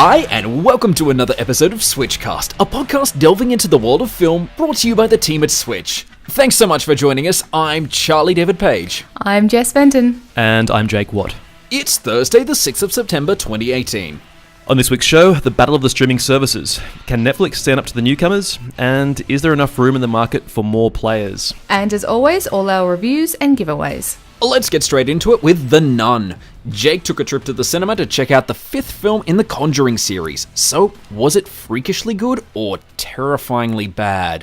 Hi, and welcome to another episode of SWITCHCast, a podcast delving into the world of film brought to you by the team at Switch. Thanks so much for joining us. I'm Charlie David Page. I'm Jess Fenton. And I'm Jake Watt. It's Thursday, the 6th of September, 2018. On this week's show, the battle of the streaming services. Can Netflix stand up to the newcomers? And is there enough room in the market for more players? And as always, all our reviews and giveaways. Let's get straight into it with The Nun. Jake took a trip to the cinema to check out the 5th film in the Conjuring series. So, was it freakishly good or terrifyingly bad?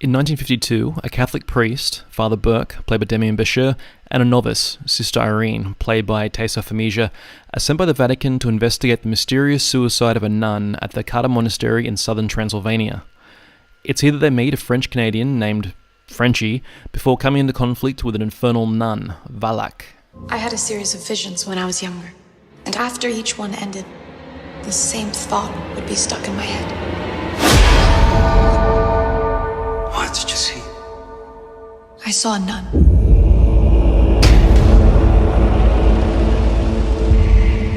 In 1952, a Catholic priest, Father Burke, played by Damien Béchier, and a novice, Sister Irene, played by Taissa Famiglia, are sent by the Vatican to investigate the mysterious suicide of a nun at the Carter Monastery in southern Transylvania. It's here that they meet a French-Canadian named Frenchie before coming into conflict with an infernal nun, Valak. I had a series of visions when I was younger, and after each one ended, the same thought would be stuck in my head. What did you see? I saw a nun.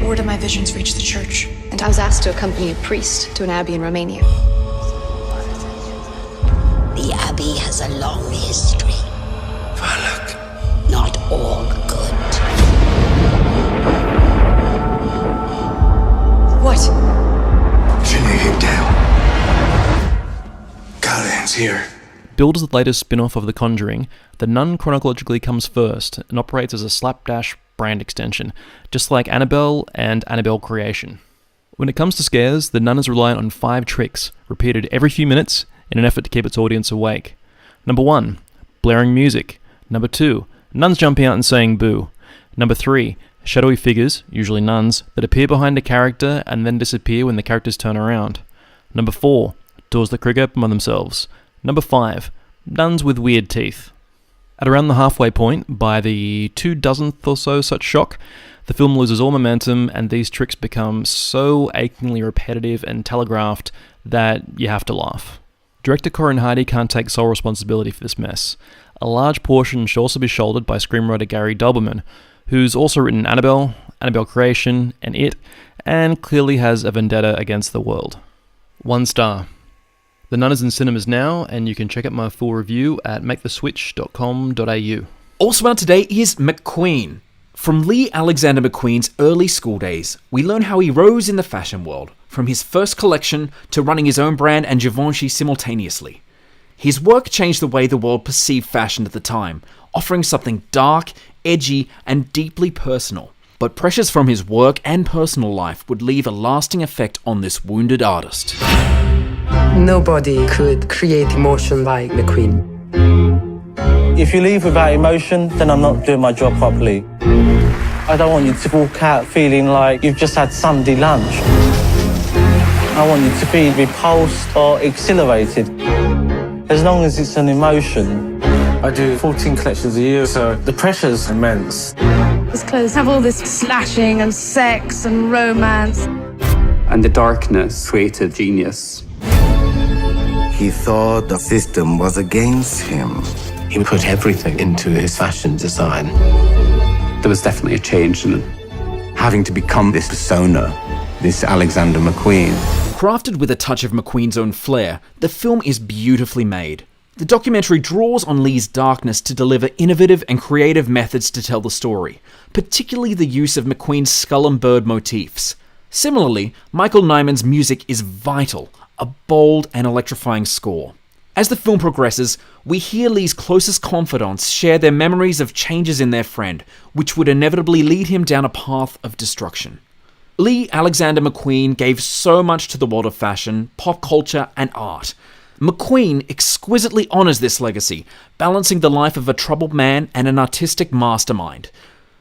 Word of my visions reached the church, and I was asked to accompany a priest to an abbey in Romania. The Abbey has a long history. Valak. Not all good. What? Shouldn't you down? Callahan's here. Billed as the latest spin-off of The Conjuring, The Nun chronologically comes first and operates as a slapdash brand extension, just like Annabelle and Annabelle Creation. When it comes to scares, The Nun is reliant on 5 tricks, repeated every few minutes, in an effort to keep its audience awake. Number 1, blaring music. Number 2, nuns jumping out and saying boo. Number 3, shadowy figures, usually nuns, that appear behind a character and then disappear when the characters turn around. Number 4, doors that creak open by themselves. Number 5, nuns with weird teeth. At around the halfway point, by the 24th or so such shock, the film loses all momentum and these tricks become so achingly repetitive and telegraphed that you have to laugh. Director Corin Hardy can't take sole responsibility for this mess. A large portion should also be shouldered by screenwriter Gary Doberman, who's also written Annabelle, Annabelle Creation, and It, and clearly has a vendetta against the world. 1 star. The Nun is in cinemas now, and you can check out my full review at maketheswitch.com.au. Also out today is McQueen. From Lee Alexander McQueen's early school days, we learn how he rose in the fashion world, from his first collection to running his own brand and Givenchy simultaneously. His work changed the way the world perceived fashion at the time, offering something dark, edgy, and deeply personal. But pressures from his work and personal life would leave a lasting effect on this wounded artist. Nobody could create emotion like McQueen. If you leave without emotion, then I'm not doing my job properly. I don't want you to walk out feeling like you've just had Sunday lunch. I want you to be repulsed or exhilarated. As long as it's an emotion. I do 14 collections a year, so the pressure's immense. His clothes have all this slashing and sex and romance. And the darkness created genius. He thought the system was against him. He put everything into his fashion design. There was definitely a change in it. Having to become this persona, this Alexander McQueen. Crafted with a touch of McQueen's own flair, the film is beautifully made. The documentary draws on Lee's darkness to deliver innovative and creative methods to tell the story, particularly the use of McQueen's skull and bird motifs. Similarly, Michael Nyman's music is vital, a bold and electrifying score. As the film progresses, we hear Lee's closest confidants share their memories of changes in their friend, which would inevitably lead him down a path of destruction. Lee Alexander McQueen gave so much to the world of fashion, pop culture, and art. McQueen exquisitely honors this legacy, balancing the life of a troubled man and an artistic mastermind.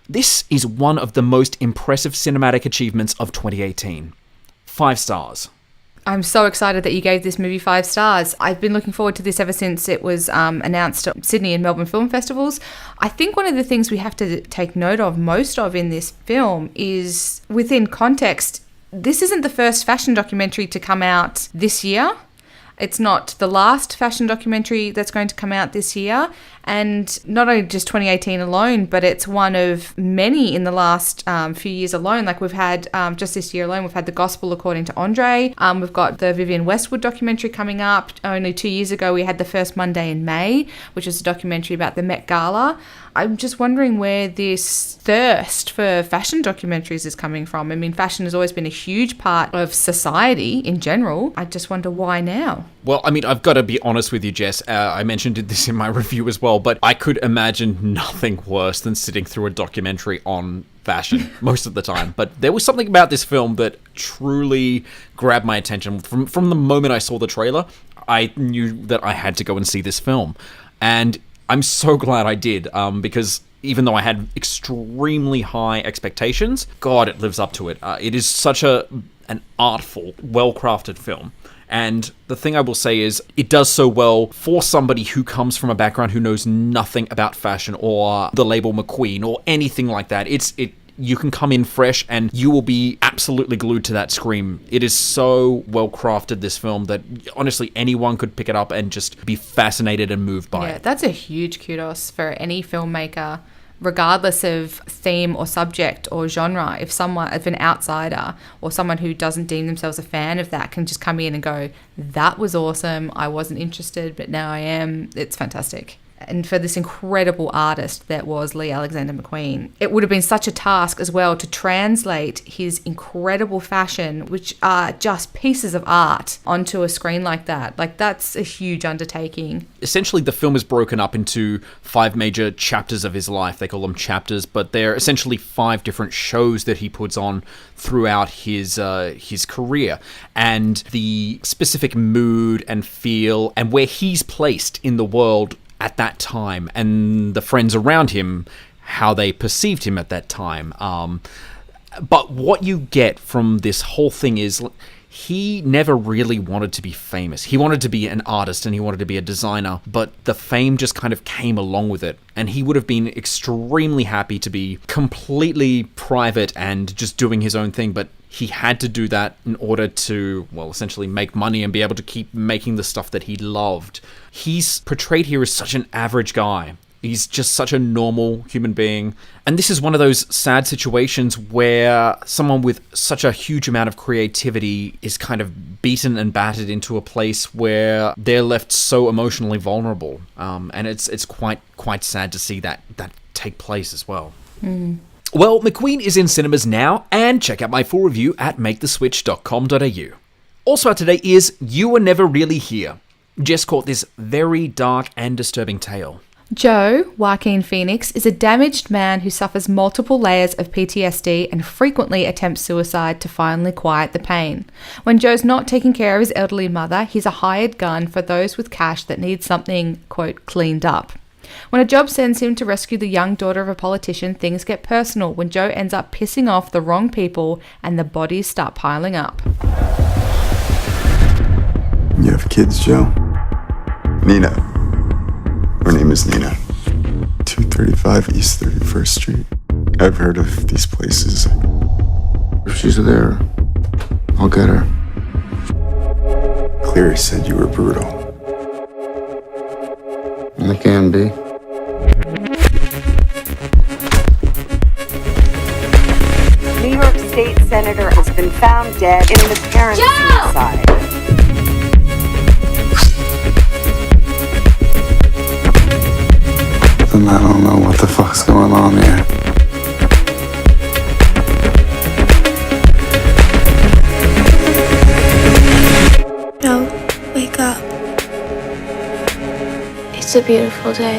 This is one of the most impressive cinematic achievements of 2018. 5 stars. I'm so excited that you gave this movie 5 stars. I've been looking forward to this ever since it was announced at Sydney and Melbourne film festivals. I think one of the things we have to take note of most of in this film is, within context, this isn't the first fashion documentary to come out this year. It's not the last fashion documentary that's going to come out this year. And not only just 2018 alone, but it's one of many in the last few years alone. Like we've had, just this year alone, we've had The Gospel According to Andre. We've got the Vivienne Westwood documentary coming up. Only 2 years ago, we had The First Monday in May, which is a documentary about the Met Gala. I'm just wondering where this thirst for fashion documentaries is coming from. I mean, fashion has always been a huge part of society in general. I just wonder why now. Well, I mean, I've got to be honest with you, Jess. I mentioned this in my review as well, but I could imagine nothing worse than sitting through a documentary on fashion most of the time. But there was something about this film that truly grabbed my attention. From the moment I saw the trailer, I knew that I had to go and see this film. And I'm so glad I did, because even though I had extremely high expectations, God, it lives up to it. It is such an artful, well-crafted film. And the thing I will say is, it does so well for somebody who comes from a background who knows nothing about fashion or the label McQueen or anything like that. You can come in fresh and you will be absolutely glued to that screen. It is so well crafted, this film, that honestly anyone could pick it up and just be fascinated and moved by it. That's a huge kudos for any filmmaker, regardless of theme or subject or genre. If an outsider or someone who doesn't deem themselves a fan of that can just come in and go, that was awesome, I wasn't interested, but now I am, it's fantastic. And for this incredible artist that was Lee Alexander McQueen, it would have been such a task as well to translate his incredible fashion, which are just pieces of art, onto a screen like that. Like, that's a huge undertaking. Essentially, the film is broken up into 5 major chapters of his life. They call them chapters, but they're essentially 5 different shows that he puts on throughout his career. And the specific mood and feel and where he's placed in the world at that time, and the friends around him, how they perceived him at that time. But what you get from this whole thing is, he never really wanted to be famous. He wanted to be an artist and he wanted to be a designer, but the fame just kind of came along with it. And he would have been extremely happy to be completely private and just doing his own thing, but he had to do that in order to, well, essentially make money and be able to keep making the stuff that he loved. He's portrayed here as such an average guy. He's just such a normal human being. And this is one of those sad situations where someone with such a huge amount of creativity is kind of beaten and battered into a place where they're left so emotionally vulnerable. And it's quite sad to see that take place as well. Well, McQueen is in cinemas now, and check out my full review at maketheswitch.com.au. Also out today is You Were Never Really Here. Jess caught this very dark and disturbing tale. Joe, Joaquin Phoenix, is a damaged man who suffers multiple layers of PTSD and frequently attempts suicide to finally quiet the pain. When Joe's not taking care of his elderly mother, he's a hired gun for those with cash that need something, quote, cleaned up. When a job sends him to rescue the young daughter of a politician, things get personal when Joe ends up pissing off the wrong people and the bodies start piling up. You have kids, Joe? Nina. Her name is Nina. 235 East 31st Street. I've heard of these places. If she's there, I'll get her. Cleary said you were brutal. I can be. New York State Senator has been found dead in an apparent suicide. And I don't know what the fuck's going on here. No, wake up. It's a beautiful day.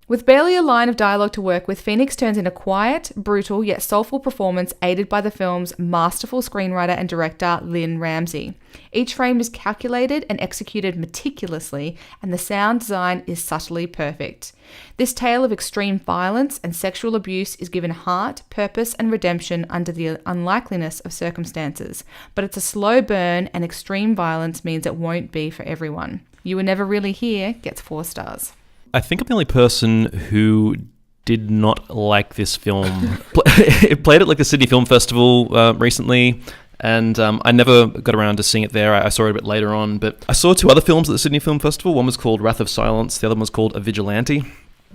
With barely a line of dialogue to work with, Phoenix turns in a quiet, brutal, yet soulful performance aided by the film's masterful screenwriter and director, Lynn Ramsey. Each frame is calculated and executed meticulously, and the sound design is subtly perfect. This tale of extreme violence and sexual abuse is given heart, purpose, and redemption under the unlikeliness of circumstances, but it's a slow burn, and extreme violence means it won't be for everyone. You Were Never Really Here gets 4 stars. I think I'm the only person who did not like this film. It played at like the Sydney Film Festival recently, And I never got around to seeing it there. I saw it a bit later on. But I saw 2 other films at the Sydney Film Festival. One was called Wrath of Silence. The other one was called A Vigilante.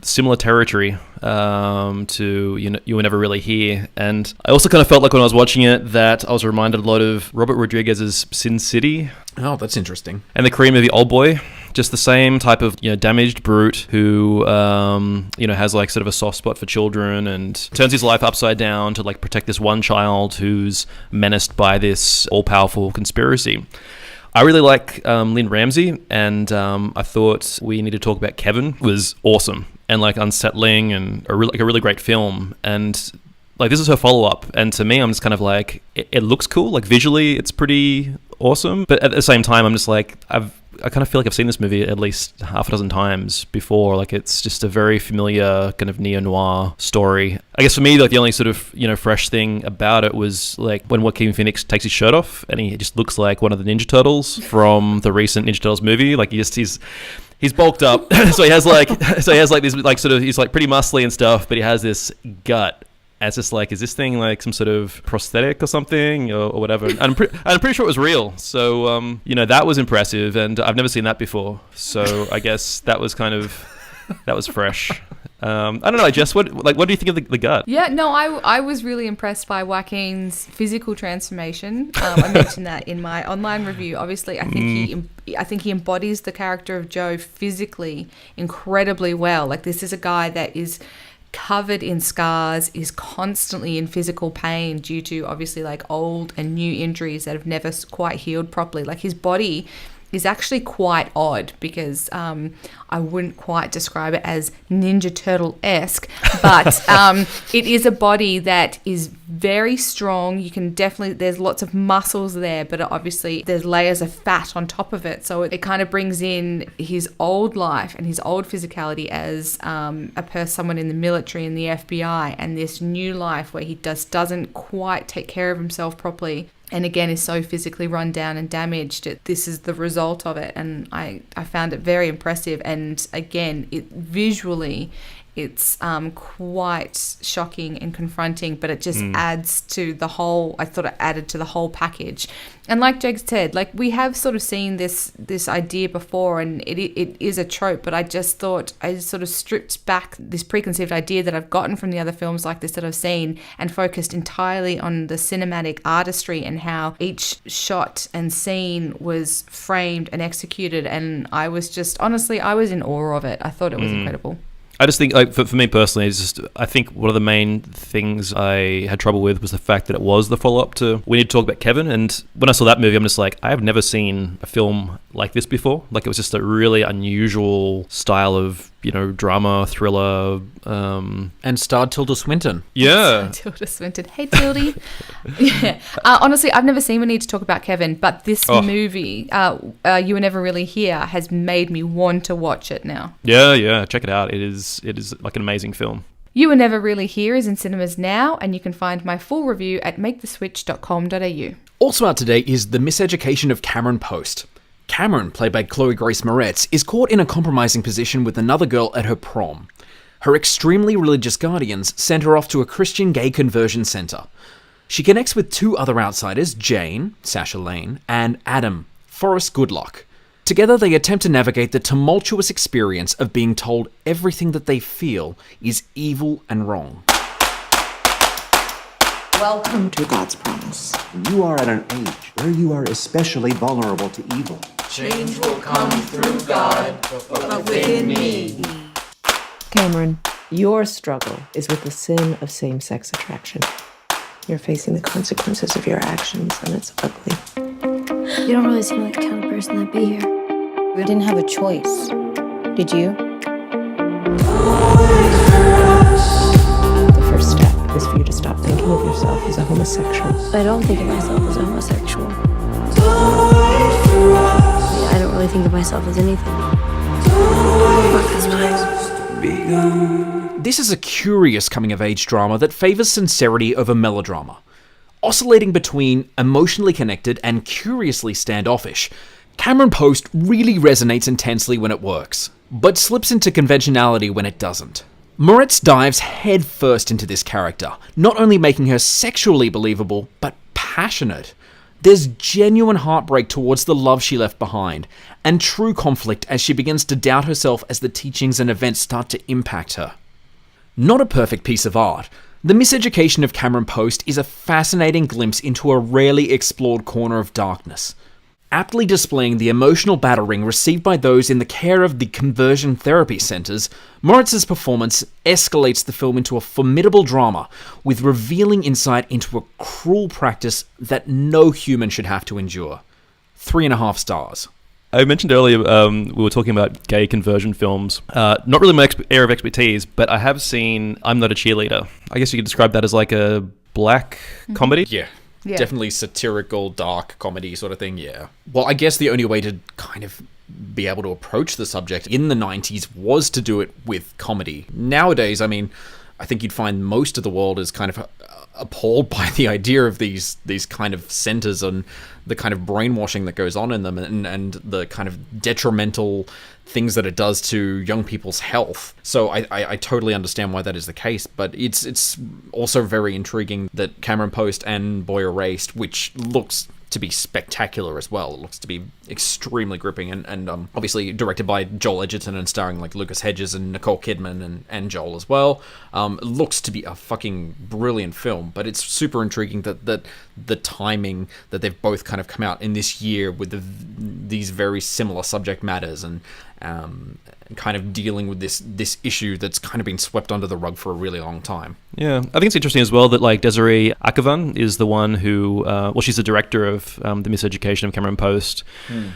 Similar territory to You Were Never Really Here. And I also kind of felt like when I was watching it that I was reminded a lot of Robert Rodriguez's Sin City. Oh, that's interesting. And the Korean movie Oldboy. Just the same type of damaged brute who has like sort of a soft spot for children and turns his life upside down to like protect this one child who's menaced by this all-powerful conspiracy. I really like Lynn Ramsey, and I thought We Need to Talk About Kevin was awesome and like unsettling and a really great film. And like this is her follow-up, and to me I'm just kind of like it looks cool, like visually it's pretty awesome, but at the same time I'm just like I kind of feel like I've seen this movie at least half a dozen times before. Like it's just a very familiar kind of neo-noir story. I guess for me, like the only sort of fresh thing about it was like when Joaquin Phoenix takes his shirt off and he just looks like one of the Ninja Turtles from the recent Ninja Turtles movie. Like he's bulked up, so he has like this like sort of he's like pretty muscly and stuff, but he has this gut. And it's just like, is this thing like some sort of prosthetic or something or whatever? And I'm pretty sure it was real. So, that was impressive. And I've never seen that before. So I guess that was fresh. I don't know, Jess, what do you think of the gut? Yeah, no, I was really impressed by Joaquin's physical transformation. I mentioned that in my online review. Obviously, I think he embodies the character of Joe physically incredibly well. Like this is a guy that is covered in scars, is constantly in physical pain due to obviously like old and new injuries that have never quite healed properly. Like his body is actually quite odd because I wouldn't quite describe it as Ninja Turtle-esque, but it is a body that is very strong. You can definitely, there's lots of muscles there, but obviously there's layers of fat on top of it. So it kind of brings in his old life and his old physicality as someone in the military and the FBI, and this new life where he doesn't quite take care of himself properly. And again, is so physically run down and damaged. This is the result of it. And I found it very impressive. And again, visually, it's quite shocking and confronting, but it just adds to the whole, I thought it added to the whole package. And like Jake said, like we have sort of seen this idea before, and it is a trope, but I just thought I sort of stripped back this preconceived idea that I've gotten from the other films like this that I've seen and focused entirely on the cinematic artistry and how each shot and scene was framed and executed. And I was just, honestly, I was in awe of it. I thought it was incredible. I just think, like, for me personally, I think one of the main things I had trouble with was the fact that it was the follow-up to We Need to Talk About Kevin. And when I saw that movie, I'm just like, I have never seen a film like this before. Like, it was just a really unusual style of, drama, thriller. And starred Tilda Swinton. Yeah. Tilda Swinton. Hey, Tildy. Yeah. Honestly, I've never seen We Need to Talk About Kevin, but this movie, You Were Never Really Here, has made me want to watch it now. Yeah. Check it out. It is like an amazing film. You Were Never Really Here is in cinemas now, and you can find my full review at maketheswitch.com.au. Also out today is The Miseducation of Cameron Post. Cameron, played by Chloe Grace Moretz, is caught in a compromising position with another girl at her prom. Her extremely religious guardians send her off to a Christian gay conversion centre. She connects with two other outsiders, Jane, Sasha Lane, and Adam, Forrest Goodluck. Together they attempt to navigate the tumultuous experience of being told everything that they feel is evil and wrong. Welcome to God's promise. You are at an age where you are especially vulnerable to evil. Change will come through God, but within me. Cameron, your struggle is with the sin of same-sex attraction. You're facing the consequences of your actions, and it's ugly. You don't really seem like the kind of person that'd be here. We didn't have a choice. Did you? The first step is for you to stop thinking of yourself as a homosexual. I don't think of myself as a homosexual. I don't really think of myself as anything. Fuck this place. This is a curious coming-of-age drama that favours sincerity over melodrama. Oscillating between emotionally connected and curiously standoffish, Cameron Post really resonates intensely when it works, but slips into conventionality when it doesn't. Moretz dives headfirst into this character, not only making her sexually believable, but passionate. There's genuine heartbreak towards the love she left behind, and true conflict as she begins to doubt herself as the teachings and events start to impact her. Not a perfect piece of art, the Miseducation of Cameron Post is a fascinating glimpse into a rarely explored corner of darkness, aptly displaying the emotional battering received by those in the care of the conversion therapy centres. Moritz's performance escalates the film into a formidable drama, with revealing insight into a cruel practice that no human should have to endure. 3.5 stars. I mentioned earlier we were talking about gay conversion films. Not really my area of expertise, but I have seen I'm Not a Cheerleader. I guess you could describe that as like a black comedy. Yeah. Definitely satirical, dark comedy sort of thing, yeah. Well, I guess the only way to kind of be able to approach the subject in the 90s was to do it with comedy. Nowadays, I mean, I think you'd find most of the world is kind of appalled by the idea of these kind of centers and the kind of brainwashing that goes on in them and the kind of detrimental things that it does to young people's health. So I totally understand why that is the case, but it's also very intriguing that Cameron Post and Boy Erased, which looks to be spectacular as well. It looks to be extremely gripping and obviously directed by Joel Edgerton and starring like Lucas Hedges and Nicole Kidman and Joel as well. It looks to be a fucking brilliant film, but it's super intriguing that the timing that they've both kind of come out in this year with these very similar subject matters and kind of dealing with this issue that's kind of been swept under the rug for a really long time. Yeah, I think it's interesting as well that like Desiree Akhavan is the one who, she's the director of The Miseducation of Cameron Post,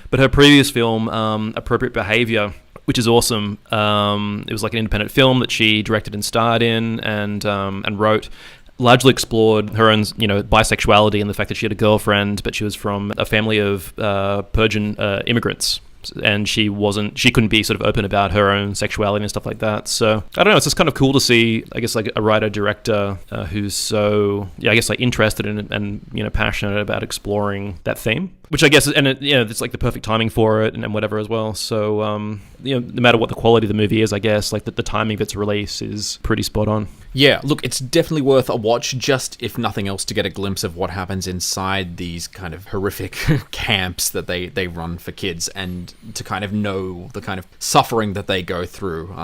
but her previous film, Appropriate Behavior, which is awesome. It was like an independent film that she directed and starred in and wrote. Largely explored her own, bisexuality and the fact that she had a girlfriend, but she was from a family of Persian immigrants. And she couldn't be sort of open about her own sexuality and stuff like that. So I don't know, it's just kind of cool to see, I guess, like a writer-director who's so, like interested in and passionate about exploring that theme. Which I guess, it's like the perfect timing for it and whatever as well. So, no matter what the quality of the movie is, I guess, like the timing of its release is pretty spot on. Yeah, look, it's definitely worth a watch, just if nothing else, to get a glimpse of what happens inside these kind of horrific camps that they run for kids and to kind of know the kind of suffering that they go through.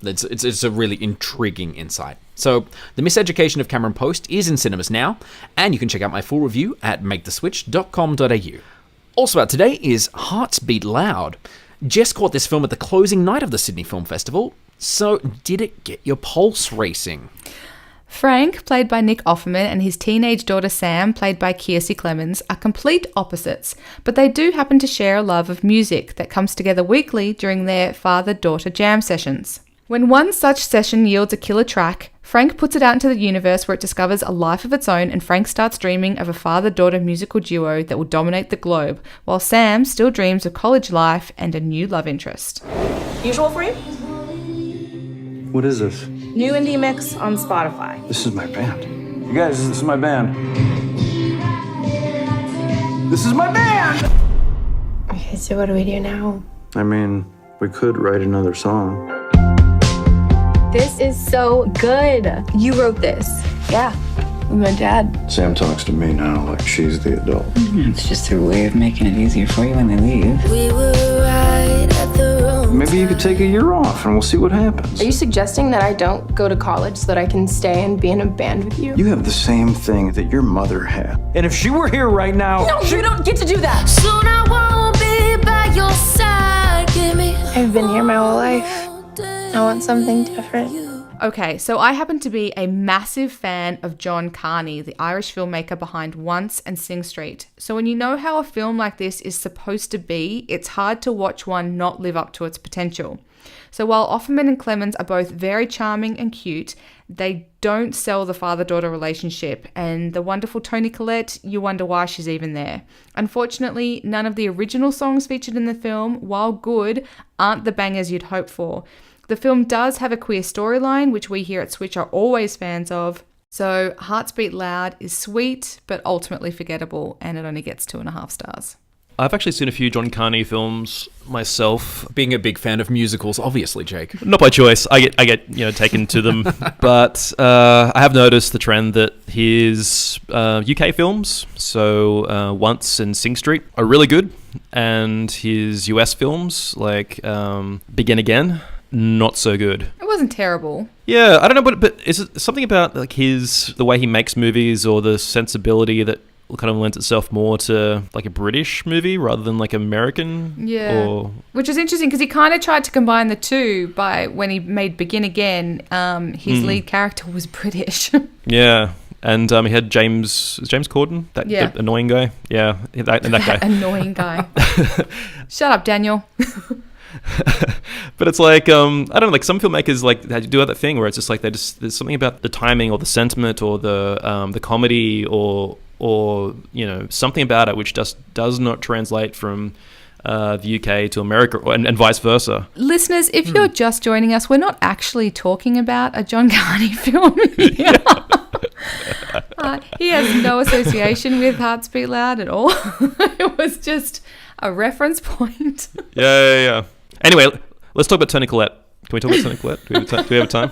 It's a really intriguing insight. So, The Miseducation of Cameron Post is in cinemas now, and you can check out my full review at maketheswitch.com.au. Also out today is Hearts Beat Loud. Jess caught this film at the closing night of the Sydney Film Festival, so did it get your pulse racing? Frank, played by Nick Offerman, and his teenage daughter Sam, played by Kiersey Clemens, are complete opposites, but they do happen to share a love of music that comes together weekly during their father-daughter jam sessions. When one such session yields a killer track, Frank puts it out into the universe where it discovers a life of its own, and Frank starts dreaming of a father-daughter musical duo that will dominate the globe, while Sam still dreams of college life and a new love interest. Usual for you? What is this? New indie mix on Spotify. This is my band. You guys, this is my band. This is my band! Okay, so what do we do now? I mean, we could write another song. This is so good. You wrote this. Yeah, with my dad. Sam talks to me now like she's the adult. It's just her way of making it easier for you when they leave. We were right at the wrong Maybe you could take a year off and we'll see what happens. Are you suggesting that I don't go to college so that I can stay and be in a band with you? You have the same thing that your mother had. And if she were here right now... No, you don't get to do that! Soon I won't be by your side. Give me... I've been here my whole life. I want something different. Okay, so I happen to be a massive fan of John Carney, the Irish filmmaker behind Once and Sing Street. So when you know how a film like this is supposed to be, it's hard to watch one not live up to its potential. So while Offerman and Clemens are both very charming and cute, they don't sell the father-daughter relationship, and the wonderful Toni Collette, you wonder why she's even there. Unfortunately, none of the original songs featured in the film, while good, aren't the bangers you'd hope for. The film does have a queer storyline, which we here at Switch are always fans of. So Hearts Beat Loud is sweet, but ultimately forgettable, and it only gets 2.5 stars. I've actually seen a few John Carney films myself. Being a big fan of musicals, obviously, Jake. Not by choice. I get taken to them. But I have noticed the trend that his UK films, so Once and Sing Street, are really good. And his US films, like Begin Again, not so good. It wasn't terrible. Yeah, I don't know, but is it something about like the way he makes movies or the sensibility that kind of lends itself more to like a British movie rather than like American? Yeah. Which is interesting because he kind of tried to combine the two by when he made Begin Again, his lead character was British. Yeah. And he had James Corden, the annoying guy. Yeah, that guy. Annoying guy. Shut up, Daniel. But it's like I don't know, like some filmmakers like do that thing where it's just like there's something about the timing or the sentiment or the comedy or something about it which just does not translate from the UK to America and vice versa. Listeners, if you're just joining us, we're not actually talking about a John Carney film here. He has no association with Hearts Beat Loud at all. It was just a reference point. Yeah. Anyway, let's talk about Toni Collette. Can we talk about Toni Collette? Do we have time?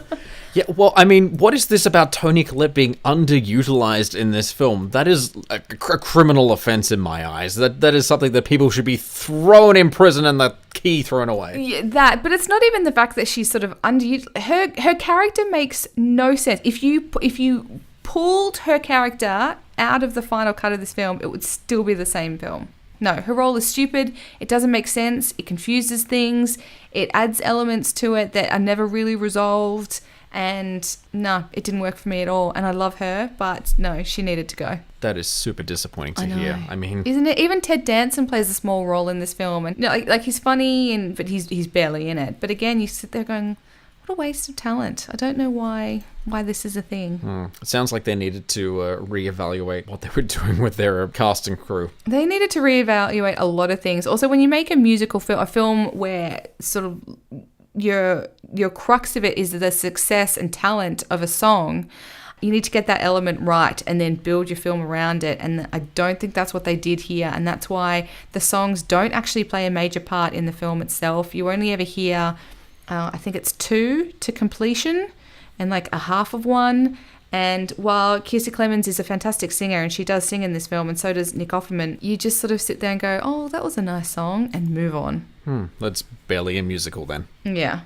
Yeah, well, I mean, what is this about Toni Collette being underutilized in this film? That is a criminal offense in my eyes. That is something that people should be thrown in prison and the key thrown away. Yeah, but it's not even the fact that she's sort of underutilized. Her character makes no sense. If you pulled her character out of the final cut of this film, it would still be the same film. No, her role is stupid. It doesn't make sense. It confuses things. It adds elements to it that are never really resolved. And no, it didn't work for me at all. And I love her, but no, she needed to go. That is super disappointing to hear. I mean, isn't it? Even Ted Danson plays a small role in this film, and like he's funny, but he's barely in it. But again, you sit there going, what a waste of talent. I don't know why this is a thing. It sounds like they needed to reevaluate what they were doing with their cast and crew. They needed to reevaluate a lot of things. Also, when you make a musical film, a film where sort of your crux of it is the success and talent of a song, you need to get that element right and then build your film around it. And I don't think that's what they did here. And that's why the songs don't actually play a major part in the film itself. You only ever hear, I think it's 2 to completion and like a half of one. And while Kiersey Clemons is a fantastic singer and she does sing in this film, and so does Nick Offerman, you just sort of sit there and go, oh, that was a nice song, and move on. That's barely a musical then. Yeah.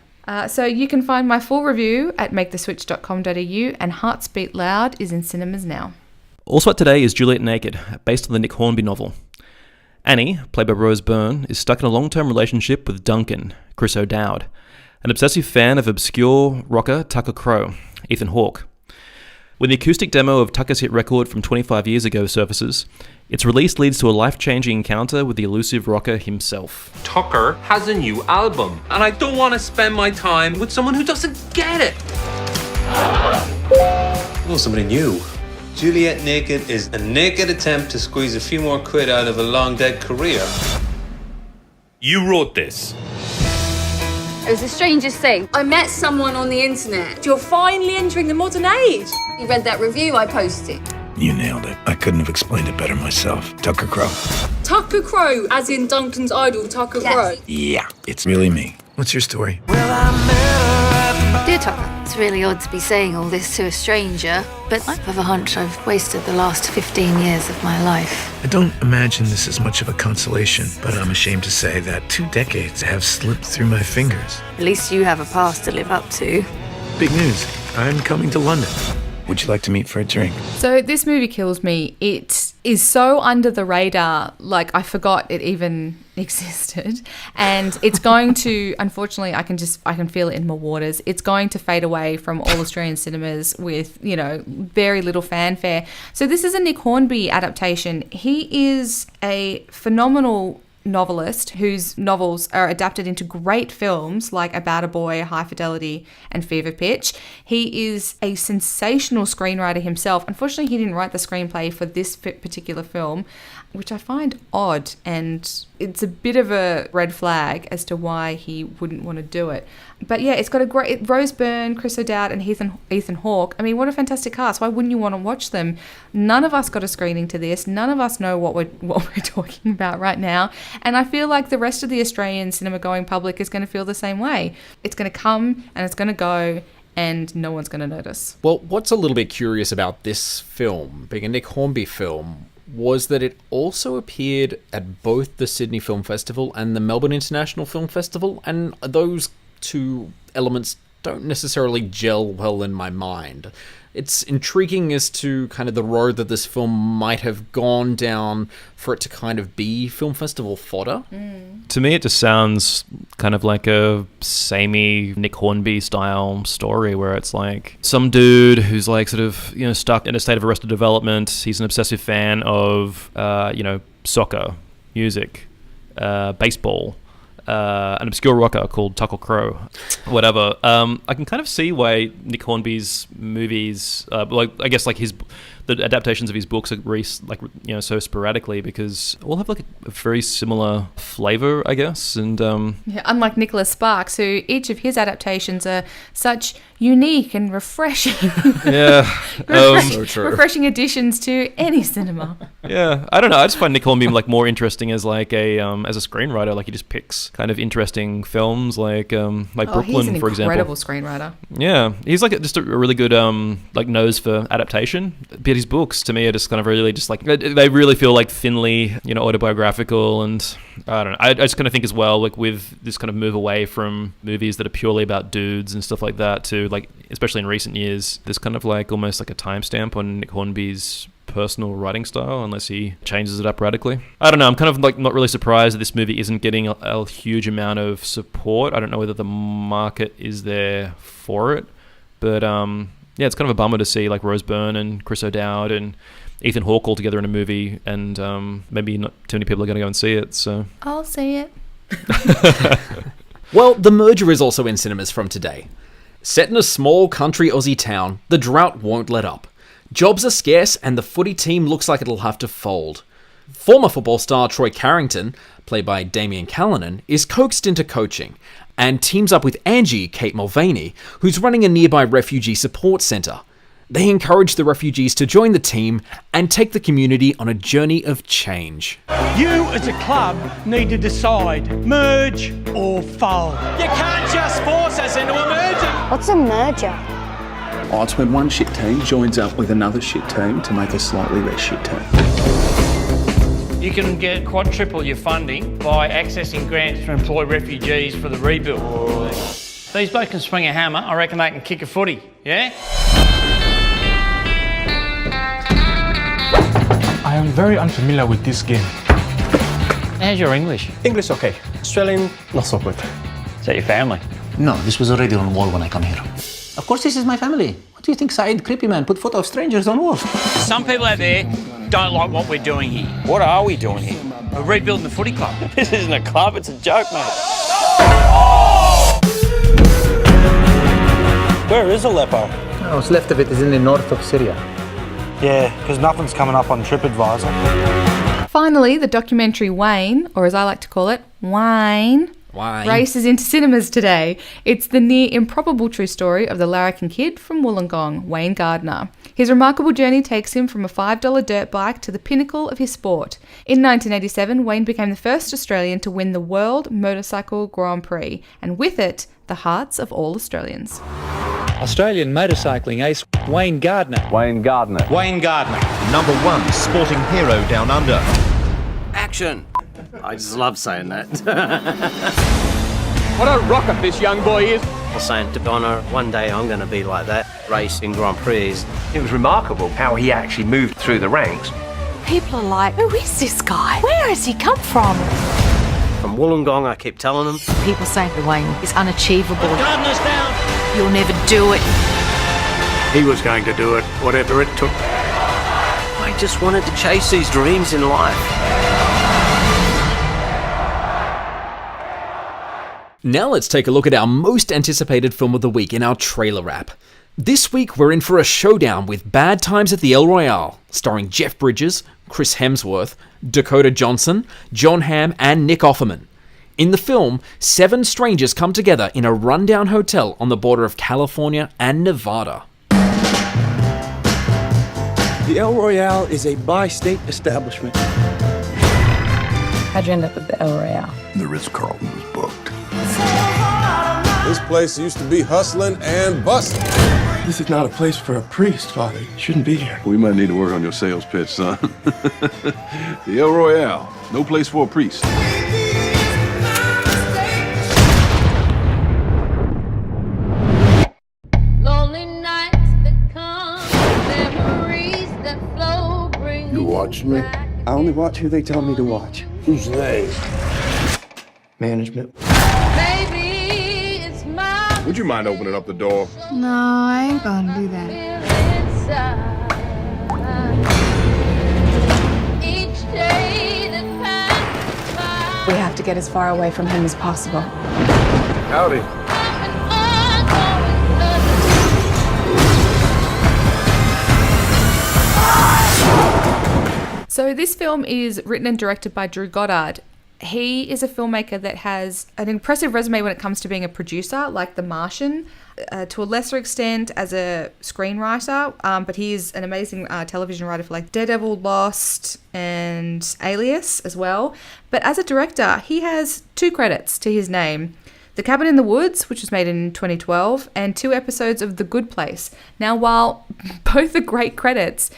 So you can find my full review at maketheswitch.com.au, and Hearts Beat Loud is in cinemas now. Also out today is Juliet Naked, based on the Nick Hornby novel. Annie, played by Rose Byrne, is stuck in a long-term relationship with Duncan, Chris O'Dowd, an obsessive fan of obscure rocker Tucker Crow, Ethan Hawke. When the acoustic demo of Tucker's hit record from 25 years ago surfaces, its release leads to a life-changing encounter with the elusive rocker himself. Tucker has a new album, and I don't want to spend my time with someone who doesn't get it. Oh, somebody new. Juliet Naked is a naked attempt to squeeze a few more quid out of a long-dead career. You wrote this. It was the strangest thing. I met someone on the internet. You're finally entering the modern age. You read that review I posted? You nailed it. I couldn't have explained it better myself. Tucker Crow. Tucker Crow, as in Duncan's idol, Tucker Crow. Yeah, it's really me. What's your story? Dear Tucker, it's really odd to be saying all this to a stranger, but I have a hunch I've wasted the last 15 years of my life. I don't imagine this is much of a consolation, but I'm ashamed to say that 2 decades have slipped through my fingers. At least you have a past to live up to. Big news. I'm coming to London. Would you like to meet for a drink? So this movie kills me. It is so under the radar, like I forgot it even existed. And it's going to, unfortunately, I can feel it in my waters. It's going to fade away from all Australian cinemas with, very little fanfare. So this is a Nick Hornby adaptation. He is a phenomenal novelist whose novels are adapted into great films like About a Boy, High Fidelity, and Fever Pitch. He is a sensational screenwriter himself. Unfortunately, he didn't write the screenplay for this particular film, which I find odd, and it's a bit of a red flag as to why he wouldn't want to do it. But yeah, it's got a great Rose Byrne, Chris O'Dowd, and Ethan Hawke. I mean, what a fantastic cast! Why wouldn't you want to watch them? None of us got a screening to this. None of us know what we're talking about right now, and I feel like the rest of the Australian cinema-going public is going to feel the same way. It's going to come and it's going to go, and no one's going to notice. Well, what's a little bit curious about this film, being a Nick Hornby film, was that it also appeared at both the Sydney Film Festival and the Melbourne International Film Festival, and those two elements don't necessarily gel well in my mind. It's intriguing as to kind of the road that this film might have gone down for it to kind of be film festival fodder. To me, it just sounds kind of like a samey Nick Hornby style story where it's like some dude who's like sort of, you know, stuck in a state of arrested development. He's an obsessive fan of, soccer, music, baseball, an obscure rocker called Tucker Crow, whatever. I can kind of see why Nick Hornby's movies, I guess like the adaptations of his books are released so sporadically, because all have like a very similar flavor, I guess. And unlike Nicholas Sparks, who each of his adaptations are such unique and refreshing. So true. Refreshing additions to any cinema. Yeah, I don't know. I just find Nick Hornby like more interesting as like as a screenwriter. Like he just picks kind of interesting films, like Brooklyn, for example. He's an incredible screenwriter. Yeah, he's like just a really good like nose for adaptation. But his books, to me, are just kind of really just like they really feel like thinly, autobiographical, and I don't know. I just kind of think as well, like with this kind of move away from movies that are purely about dudes and stuff like that to like, especially in recent years, there's kind of like almost like a timestamp on Nick Hornby's personal writing style, unless he changes it up radically. I don't know. I'm kind of like not really surprised that this movie isn't getting a huge amount of support. I don't know whether the market is there for it, but yeah, it's kind of a bummer to see like Rose Byrne and Chris O'Dowd and Ethan Hawke all together in a movie, and maybe not too many people are going to go and see it. So I'll see it. Well, The Merger is also in cinemas from today. Set in a small country Aussie town, the drought won't let up. Jobs are scarce and the footy team looks like it'll have to fold. Former football star Troy Carrington, played by Damien Callanan, is coaxed into coaching and teams up with Angie, Kate Mulvaney, who's running a nearby refugee support centre. They encourage the refugees to join the team and take the community on a journey of change. You as a club need to decide, merge or fold. You can't just force us into a merger. What's a merger? Oh, it's when one shit team joins up with another shit team to make a slightly less shit team. You can get quadruple your funding by accessing grants to employ refugees for the rebuild. These blokes can swing a hammer. I reckon they can kick a footy, yeah? I am very unfamiliar with this game. How's your English? English okay. Australian, not so good. Is that your family? No, this was already on wall when I come here. Of course this is my family. What do you think, Saeed, creepy man, put photo of strangers on walls? Some people out there don't like what we're doing here. What are we doing here? We're rebuilding the footy club. This isn't a club, it's a joke, mate. Where is Aleppo? What's left of it is in the north of Syria. Yeah, because nothing's coming up on TripAdvisor. Finally, the documentary Wayne, or as I like to call it, Wayne, races into cinemas today. It's the near improbable true story of the larrikin kid from Wollongong, Wayne Gardner. His remarkable journey takes him from a $5 dirt bike to the pinnacle of his sport. In 1987, Wayne became the first Australian to win the World Motorcycle Grand Prix, and with it, the hearts of all Australians. Australian motorcycling ace Wayne Gardner. Wayne Gardner. Wayne Gardner. #1 sporting hero down under. Action! I just love saying that. What a rocket this young boy is. I was saying to Donna, one day I'm going to be like that, racing Grand Prix. It was remarkable how he actually moved through the ranks. People are like, who is this guy? Where has he come from? From Wollongong, I keep telling them. People say Wayne is unachievable. Gardner's down. You'll never do it. He was going to do it, whatever it took. I just wanted to chase these dreams in life. Now let's take a look at our most anticipated film of the week in our trailer wrap. This week we're in for a showdown with Bad Times at the El Royale, starring Jeff Bridges, Chris Hemsworth, Dakota Johnson, John Hamm, and Nick Offerman. In the film, 7 strangers come together in a rundown hotel on the border of California and Nevada. The El Royale is a bi-state establishment. How'd you end up at the El Royale? The Ritz-Carlton was booked. This place used to be hustling and bustling. This is not a place for a priest, Father. You shouldn't be here. We might need to work on your sales pitch, son. The El Royale, no place for a priest. You watching me? I only watch who they tell me to watch. Who's they? Management. Would you mind opening up the door? No, I ain't gonna do that. We have to get as far away from him as possible. Howdy. So this film is written and directed by Drew Goddard. He is a filmmaker that has an impressive resume when it comes to being a producer, like The Martian, to a lesser extent as a screenwriter, but he is an amazing television writer for like Daredevil, Lost, and Alias as well. But as a director, he has 2 credits to his name. The Cabin in the Woods, which was made in 2012, and 2 episodes of The Good Place. Now, while both are great credits,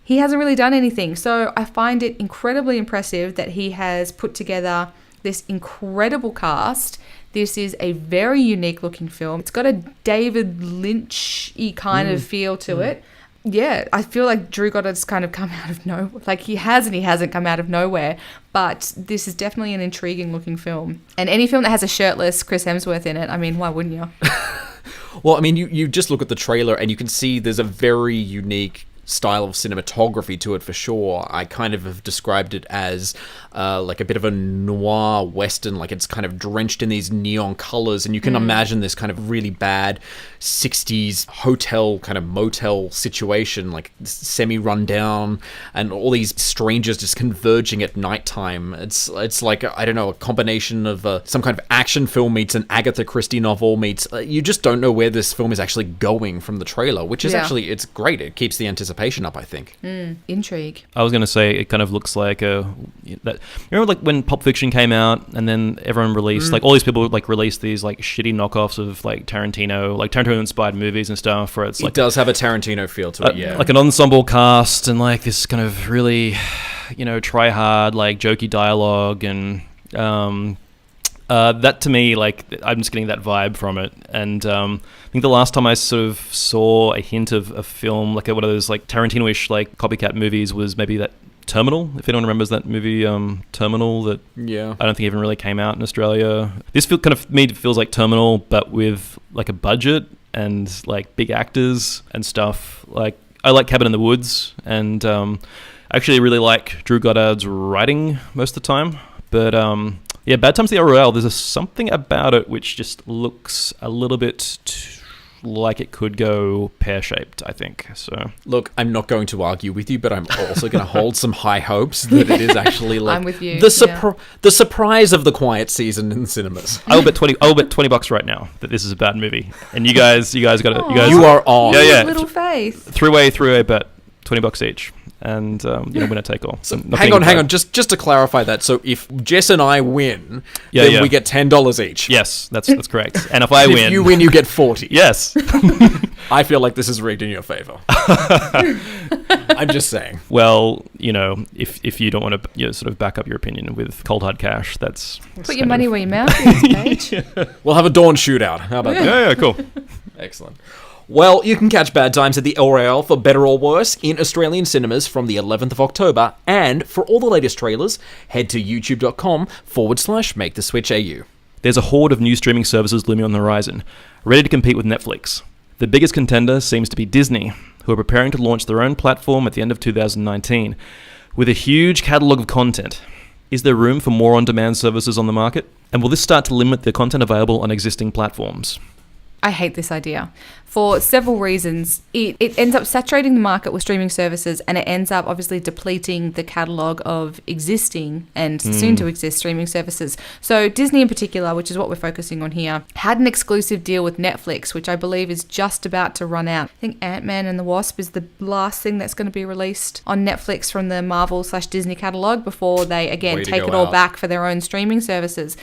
he hasn't really done anything. So I find it incredibly impressive that he has put together this incredible cast. This is a very unique looking film. It's got a David Lynch-y kind of feel to it. Yeah, I feel like Drew Goddard's kind of come out of nowhere. Like he has and he hasn't come out of nowhere. But this is definitely an intriguing looking film. And any film that has a shirtless Chris Hemsworth in it, I mean, why wouldn't you? Well, I mean, you just look at the trailer and you can see there's a very unique style of cinematography to it for sure. I kind of have described it as like a bit of a noir western, like it's kind of drenched in these neon colors, and you can imagine this kind of really bad 60s hotel kind of motel situation, like semi-run down, and all these strangers just converging at nighttime. It's like, I don't know, a combination of some kind of action film meets an Agatha Christie novel meets, you just don't know where this film is actually going from the trailer, which is actually, it's great. It keeps the anticipation up, I think. Intrigue. I was going to say it kind of looks like that. Remember, like when Pulp Fiction came out, and then everyone released like all these people like released these like shitty knockoffs of like Tarantino inspired movies and stuff. Where it's like, it does have a Tarantino feel to it, yeah. Like an ensemble cast and like this kind of really, try hard like jokey dialogue, and that to me, like, I'm just getting that vibe from it. And I think the last time I sort of saw a hint of a film, like one of those like Tarantino-ish like copycat movies, was maybe that Terminal, if anyone remembers that movie, Terminal, that I don't think even really came out in Australia. This feels like Terminal, but with like a budget and like big actors and stuff. Like, I like Cabin in the Woods, and I actually really like Drew Goddard's writing most of the time. But Bad Times at the El Royale, there's something about it which just looks a little bit like it could go pear-shaped, I think. So look, I'm not going to argue with you, but I'm also going to hold some high hopes that it is actually like I'm with you. The surprise of the quiet season in cinemas. I will bet $20 right now that this is a bad movie, and you guys got it. You are on. Yeah. Little faith. Three-way bet, $20 each. And winner take all. So hang on. Just to clarify that, so if Jess and I win, then we get $10 each. Yes, that's correct. And if I win, if you win, you get 40. Yes. I feel like this is rigged in your favor. I'm just saying. Well, if you don't want to sort of back up your opinion with cold hard cash, that's put your money where your mouth is, mate. We'll have a dawn shootout. How about that? Yeah, cool. Excellent. Well, you can catch Bad Times at the El Royale, for better or worse, in Australian cinemas from the 11th of October. And for all the latest trailers, head to youtube.com/MakeTheSwitchAU. There's a horde of new streaming services looming on the horizon, ready to compete with Netflix. The biggest contender seems to be Disney, who are preparing to launch their own platform at the end of 2019, with a huge catalogue of content. Is there room for more on-demand services on the market? And will this start to limit the content available on existing platforms? I hate this idea for several reasons. It ends up saturating the market with streaming services, and it ends up obviously depleting the catalogue of existing and soon to exist streaming services. So Disney in particular, which is what we're focusing on here, had an exclusive deal with Netflix, which I believe is just about to run out. I think Ant-Man and the Wasp is the last thing that's going to be released on Netflix from the Marvel/Disney catalogue before they again take it all back for their own streaming services.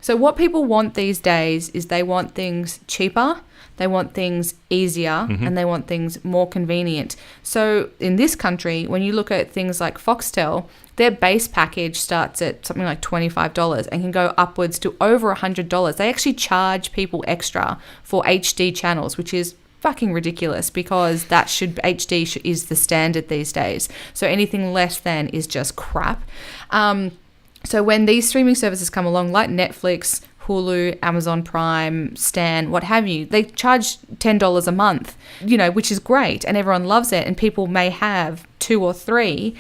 So what people want these days is they want things cheaper, they want things easier, and they want things more convenient. So in this country, when you look at things like Foxtel, their base package starts at something like $25 and can go upwards to over $100. They actually charge people extra for HD channels, which is fucking ridiculous because HD is the standard these days. So anything less than is just crap. So when these streaming services come along, like Netflix, Hulu, Amazon Prime, Stan, what have you, they charge $10 a month, which is great, and everyone loves it, and people may have 2 or 3,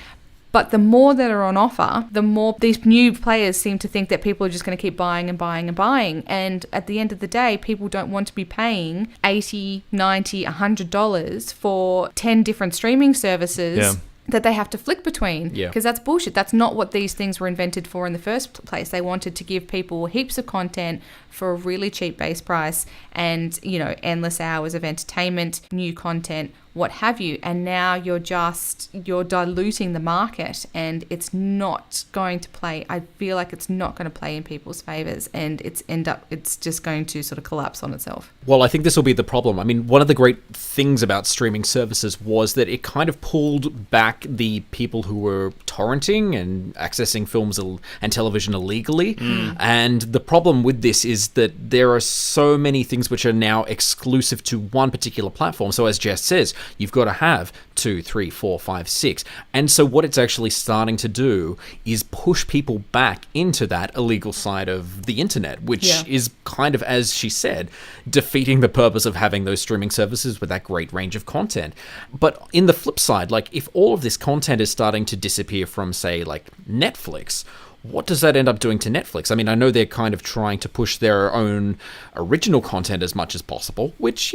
but the more that are on offer, the more these new players seem to think that people are just going to keep buying and buying and buying, and at the end of the day, people don't want to be paying $80, $90, $100 for 10 different streaming services that they have to flick between, because that's bullshit. That's not what these things were invented for in the first place. They wanted to give people heaps of content for a really cheap base price and, endless hours of entertainment, new content, what have you. And now you're diluting the market, and it's not going to play. I feel like it's not going to play in people's favors, and it's just going to sort of collapse on itself. Well, I think this will be the problem. I mean, one of the great things about streaming services was that it kind of pulled back the people who were torrenting and accessing films and television illegally. And the problem with this is that there are so many things which are now exclusive to one particular platform. So as Jess says, you've got to have 2, 3, 4, 5, 6. And so what it's actually starting to do is push people back into that illegal side of the internet, which is kind of, as she said, defeating the purpose of having those streaming services with that great range of content. But in the flip side, like if all of this content is starting to disappear from, say, like Netflix, what does that end up doing to Netflix? I mean, I know they're kind of trying to push their own original content as much as possible, which,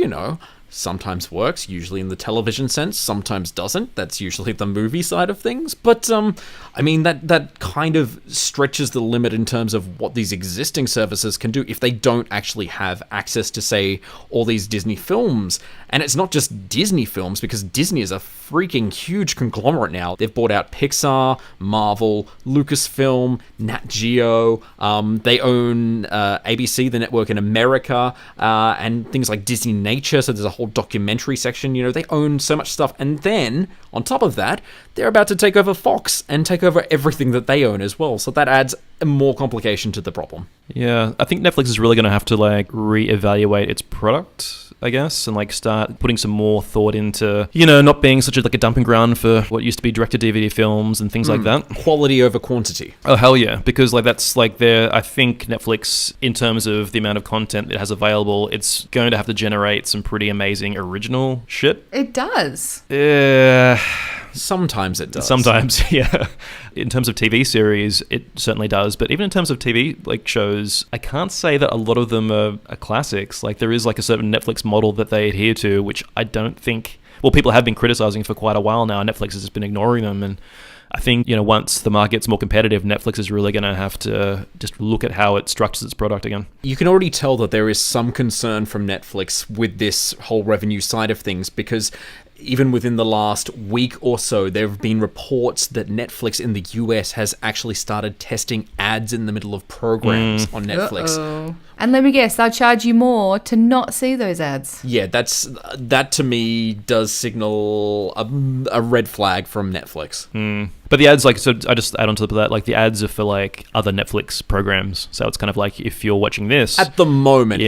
sometimes works, usually in the television sense, sometimes doesn't. That's usually the movie side of things. But, I mean, that kind of stretches the limit in terms of what these existing services can do if they don't actually have access to, say, all these Disney films. And it's not just Disney films, because Disney is a freaking huge conglomerate now. They've bought out Pixar, Marvel, Lucasfilm, Nat Geo. They own ABC, the network in America, and things like Disney Nature. So there's a whole documentary section. They own so much stuff. And then, on top of that, they're about to take over Fox and take over everything that they own as well. So that adds more complication to the problem. Yeah, I think Netflix is really going to have to reevaluate its product, I guess, and start putting some more thought into, not being such a dumping ground for what used to be direct-to-DVD films and things like that. Quality over quantity. Oh, hell yeah, because that's I think Netflix, in terms of the amount of content it has available, it's going to have to generate some pretty amazing original shit. It does. Yeah. Sometimes it does. Sometimes, yeah. In terms of TV series, it certainly does. But even in terms of TV shows, I can't say that a lot of them are classics. There is a certain Netflix model that they adhere to, which I don't think... Well, people have been criticizing for quite a while now. Netflix has just been ignoring them. And I think, once the market gets more competitive, Netflix is really going to have to just look at how it structures its product again. You can already tell that there is some concern from Netflix with this whole revenue side of things, because even within the last week or so, there have been reports that Netflix in the US has actually started testing ads in the middle of programs on Netflix. Uh-oh. And let me guess, they'll charge you more to not see those ads. Yeah, that to me does signal a red flag from Netflix. But the ads, so I just add on top of that, the ads are for other Netflix programs. So it's kind of if you're watching this at the moment.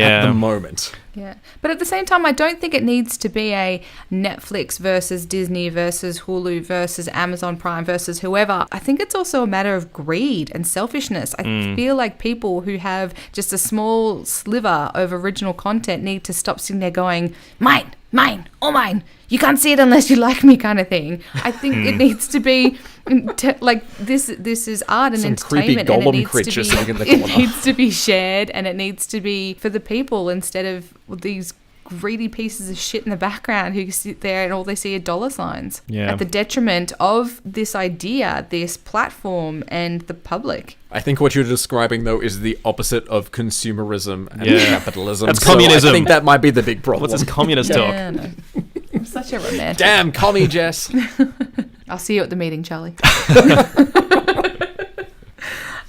Yeah, but at the same time, I don't think it needs to be a Netflix versus Disney versus Hulu versus Amazon Prime versus whoever. I think it's also a matter of greed and selfishness. I feel like people who have just a small sliver of original content need to stop sitting there going, mine, mine, all mine. You can't see it unless you like me, kind of thing. I think it needs to be like this. This is art and Some entertainment, creepy and golem creature sitting in the corner. it needs to be shared, and it needs to be for the people instead of these greedy pieces of shit in the background who sit there and all they see are dollar signs. Yeah. At the detriment of this idea, this platform, and the public. I think what you're describing, though, is the opposite of consumerism and capitalism. That's So communism. I think that might be the big problem. What's this communist talk? Yeah, no. I'm such a romantic. Damn, commie, Jess. I'll see you at the meeting, Charlie.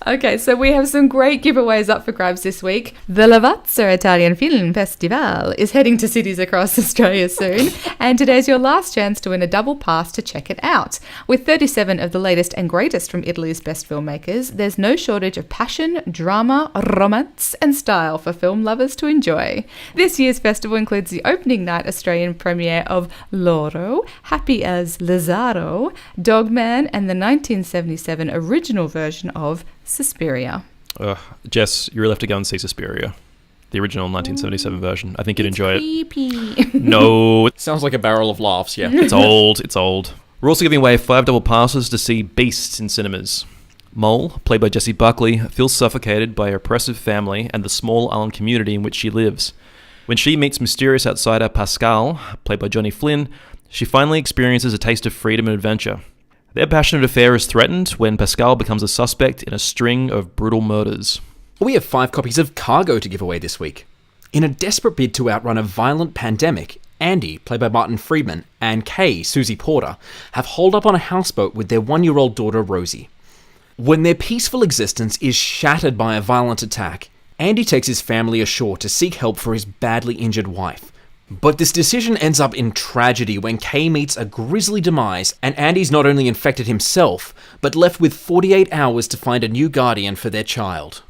Okay, so we have some great giveaways up for grabs this week. The Lavazza Italian Film Festival is heading to cities across Australia soon, and today's your last chance to win a double pass to check it out. With 37 of the latest and greatest from Italy's best filmmakers, there's no shortage of passion, drama, romance, and style for film lovers to enjoy. This year's festival includes the opening night Australian premiere of Loro, Happy as Lazzaro, Dogman, and the 1977 original version of Suspiria. Jess, you really have to go and see Suspiria. The original 1977 version. I think you'd enjoy creepy. it. No. Sounds like a barrel of laughs, yeah. It's old. It's old. We're also giving away 5 double passes to see Beasts in cinemas. Mole, played by Jessie Buckley, feels suffocated by her oppressive family and the small island community in which she lives. When she meets mysterious outsider Pascal, played by Johnny Flynn, she finally experiences a taste of freedom and adventure. Their passionate affair is threatened when Pascal becomes a suspect in a string of brutal murders. We have 5 copies of Cargo to give away this week. In a desperate bid to outrun a violent pandemic, Andy, played by Martin Friedman, and Kay, Susie Porter, have holed up on a houseboat with their 1-year-old daughter Rosie. When their peaceful existence is shattered by a violent attack, Andy takes his family ashore to seek help for his badly injured wife. But this decision ends up in tragedy when Kay meets a grisly demise, and Andy's not only infected himself, but left with 48 hours to find a new guardian for their child.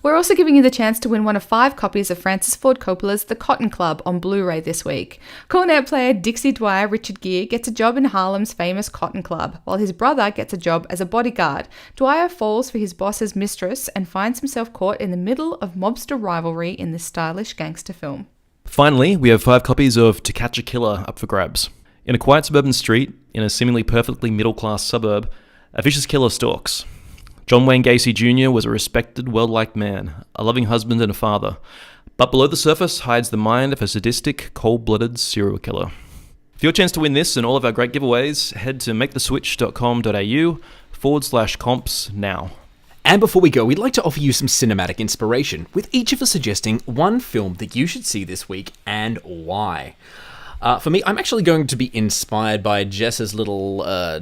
We're also giving you the chance to win one of 5 copies of Francis Ford Coppola's The Cotton Club on Blu-ray this week. Cornet player Dixie Dwyer Richard Gere gets a job in Harlem's famous Cotton Club, while his brother gets a job as a bodyguard. Dwyer falls for his boss's mistress and finds himself caught in the middle of mobster rivalry in this stylish gangster film. Finally, we have 5 copies of To Catch a Killer up for grabs. In a quiet suburban street, in a seemingly perfectly middle-class suburb, a vicious killer stalks. John Wayne Gacy Jr. was a respected, well-liked man, a loving husband and a father. But below the surface hides the mind of a sadistic, cold-blooded serial killer. For your chance to win this and all of our great giveaways, head to maketheswitch.com.au/comps now. And before we go, we'd like to offer you some cinematic inspiration, with each of us suggesting one film that you should see this week and why. For me, I'm actually going to be inspired by Jess's little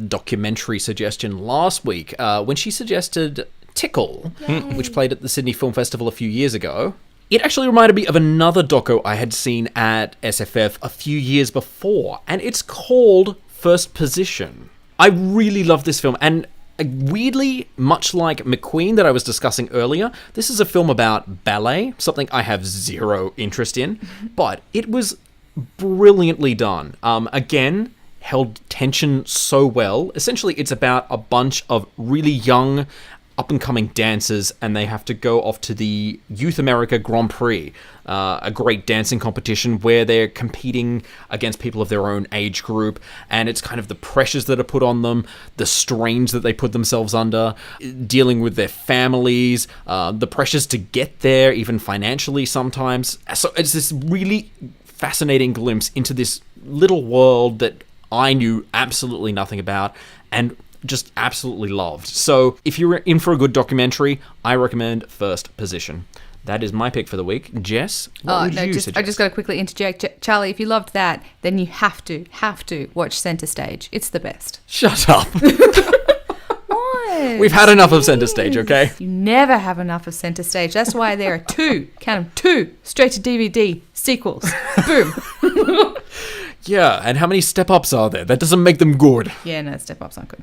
documentary suggestion last week, when she suggested Tickle, which played at the Sydney Film Festival a few years ago. It actually reminded me of another doco I had seen at SFF a few years before, and it's called First Position. I really love this film, and weirdly, much like McQueen that I was discussing earlier, this is a film about ballet, something I have zero interest in, but it was brilliantly done. Again, held tension so well. Essentially, it's about a bunch of really young, up-and-coming dancers, and they have to go off to the Youth America Grand Prix, a great dancing competition where they're competing against people of their own age group, and it's kind of the pressures that are put on them, the strains that they put themselves under, dealing with their families, the pressures to get there, even financially sometimes. So it's this really fascinating glimpse into this little world that I knew absolutely nothing about, and just absolutely loved. So if you're in for a good documentary, I recommend First Position. That is my pick for the week. Jess, what would you suggest? I just got to quickly interject. Charlie, if you loved that, then you have to watch Centre Stage. It's the best. Shut up. What? We've had enough of Centre Stage, okay? You never have enough of Centre Stage. That's why there are 2, count them, 2, straight to DVD sequels. Boom. Yeah, and how many step-ups are there? That doesn't make them good. Yeah, no, step-ups aren't good.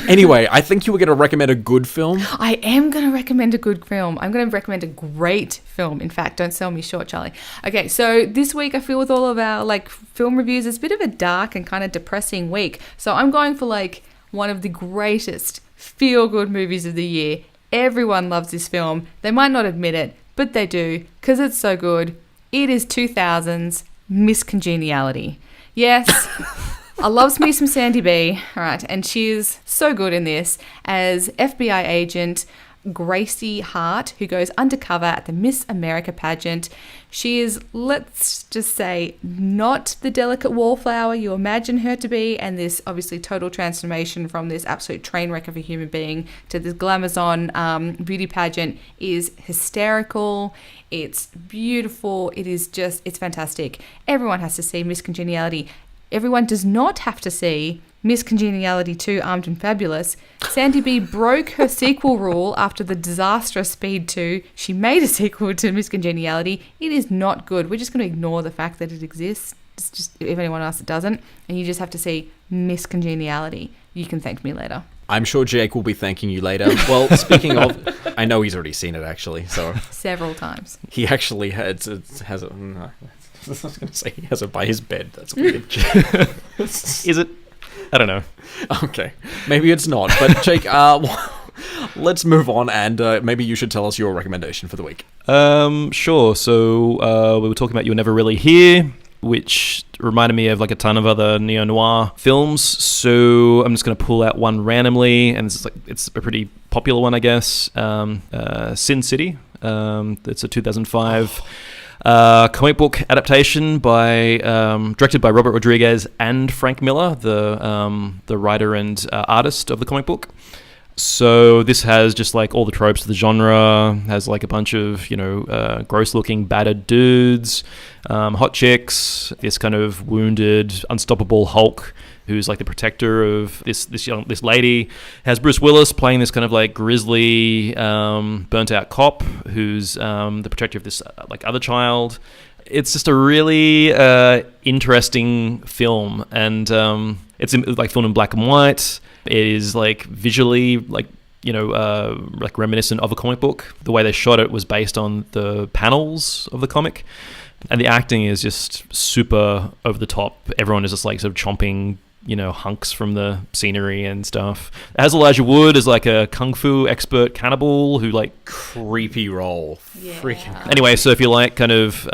Anyway, I think you were going to recommend a good film. I am going to recommend a good film. I'm going to recommend a great film. In fact, don't sell me short, Charlie. Okay, so this week I feel with all of our film reviews, it's a bit of a dark and kind of depressing week. So I'm going for one of the greatest feel-good movies of the year. Everyone loves this film. They might not admit it, but they do, because it's so good. It is 2000's miscongeniality. Yes, I loves me some Sandy B, all right, and she is so good in this as FBI agent Gracie Hart, who goes undercover at the Miss America pageant. She is, let's just say, not the delicate wallflower you imagine her to be, and this obviously total transformation from this absolute train wreck of a human being to this glamazon beauty pageant is hysterical. It's beautiful. It is just, it's fantastic. Everyone has to see Miss Congeniality. Everyone does not have to see Miss Congeniality 2 Armed and Fabulous. Sandy B broke her sequel rule after the disastrous Speed 2. She made a sequel to Miss Congeniality. It is not good. We're just going to ignore the fact that it exists. It's just, if anyone else doesn't, and you just have to see Miss Congeniality. You can thank me later. I'm sure Jake will be thanking you later. Well, speaking of, I know he's already seen it actually. So several times. He actually has it. No, I was going to say he has it by his bed. That's weird. Is it? I don't know. Okay, maybe it's not. But Jake, let's move on, and maybe you should tell us your recommendation for the week. Sure. So we were talking about You Were Never Really Here, which reminded me of like a ton of other neo-noir films. So I'm just going to pull out one randomly, and it's a pretty popular one, I guess. Sin City. It's a 2005 comic book adaptation directed by Robert Rodriguez and Frank Miller, the writer and artist of the comic book. So this has just like all the tropes of the genre, has like a bunch of, gross looking battered dudes, hot chicks, this kind of wounded, unstoppable Hulk who's like the protector of this lady. Has Bruce Willis playing this kind of like grisly, burnt out cop who's the protector of this like other child. It's just a really interesting film, and it's like filmed in black and white. It is like visually like reminiscent of a comic book. The way they shot it was based on the panels of the comic, and the acting is just super over the top. Everyone is just like sort of chomping hunks from the scenery and stuff. It has Elijah Wood as like a kung fu expert cannibal who like creepy role. Yeah. Freaking. Anyway, so if you like kind of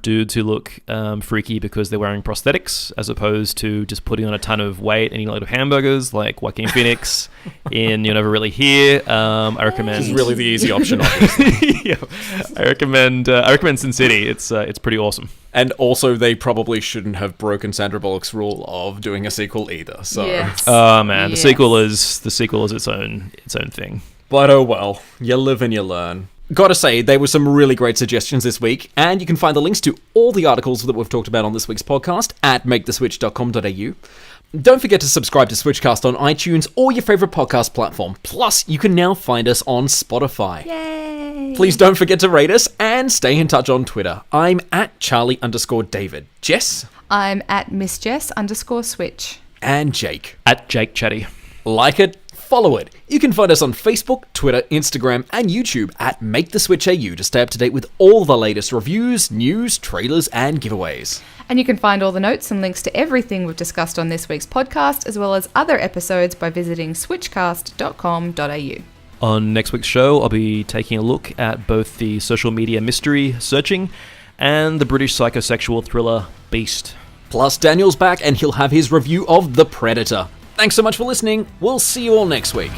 dudes who look freaky because they're wearing prosthetics as opposed to just putting on a ton of weight and eating a lot of hamburgers, like Joaquin Phoenix in You're Never Really Here, I recommend. This is really the easy option, obviously. Yeah, I recommend Sin City. It's pretty awesome. And also, they probably shouldn't have broken Sandra Bullock's rule of doing a sequel either. So, yes. Oh man, Yes. the sequel is its own thing. But oh well, you live and you learn. Gotta say, there were some really great suggestions this week, and you can find the links to all the articles that we've talked about on this week's podcast at maketheswitch.com.au. Don't forget to subscribe to SWITCHCast on iTunes or your favourite podcast platform. Plus, you can now find us on Spotify. Yay! Please don't forget to rate us and stay in touch on Twitter. I'm at Charlie_David. Jess? I'm at MissJess_Switch. And Jake. At Jake Chatty. Like it, follow it. You can find us on Facebook, Twitter, Instagram, and YouTube at MakeTheSwitchAU to stay up to date with all the latest reviews, news, trailers, and giveaways. And you can find all the notes and links to everything we've discussed on this week's podcast, as well as other episodes by visiting switchcast.com.au. On next week's show, I'll be taking a look at both the social media mystery Searching and the British psychosexual thriller Beast. Plus, Daniel's back and he'll have his review of The Predator. Thanks so much for listening. We'll see you all next week.